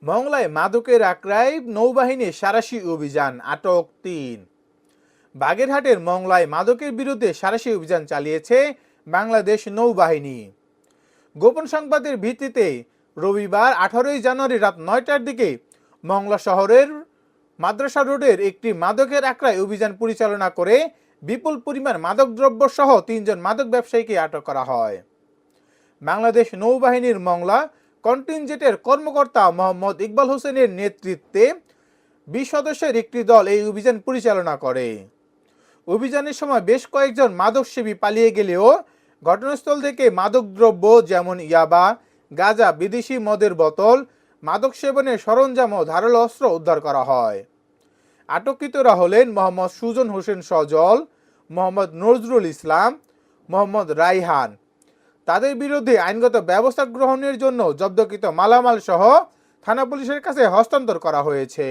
মংলায় মাদকের আক্রায় নৌবাহিনীর সাঁড়াশি অভিযান, আটক ৩। বাগেরহাটের মংলায় মাদকের বিরুদ্ধে সাঁড়াশি অভিযান চালিয়েছে বাংলাদেশ নৌবাহিনী। গোপন সংবাদের ভিত্তিতে রবিবার 18 জানুয়ারি রাত 9টার দিকে মংলা শহরের মাদ্রাসা রোডের একটি মাদকের আক্রায় অভিযান পরিচালনা করে বিপুল পরিমাণ মাদকদ্রব্য সহ 3 জন মাদক ব্যবসায়ীকে আটক করা হয়। বাংলাদেশ নৌবাহিনীর মংলা কন্টিনজেন্টের কর্মকর্তা মোহাম্মদ ইকবাল হোসেনের নেতৃত্বে 20 সদস্যের একটি দল এই অভিযান পরিচালনা করে। অভিযানের সময় বেশ কয়েকজন মাদকসেবী পালিয়ে গেলেও ঘটনাস্থল থেকে মাদকদ্রব্য যেমন ইয়াবা, গাঁজা, বিদেশি মদের বোতল, মাদক সেবনের সরঞ্জাম ও ধারালো অস্ত্র উদ্ধার করা হয়। আটককৃতরা হলেন মোহাম্মদ সুজন হোসেন সজল, মোহাম্মদ নজরুল ইসলাম, মোহাম্মদ রাইহান। তাদের বিরুদ্ধে আইনগত ব্যবস্থা গ্রহণের জন্য জব্দকৃত মালামাল সহ থানা পুলিশের কাছে হস্তান্তর করা হয়েছে।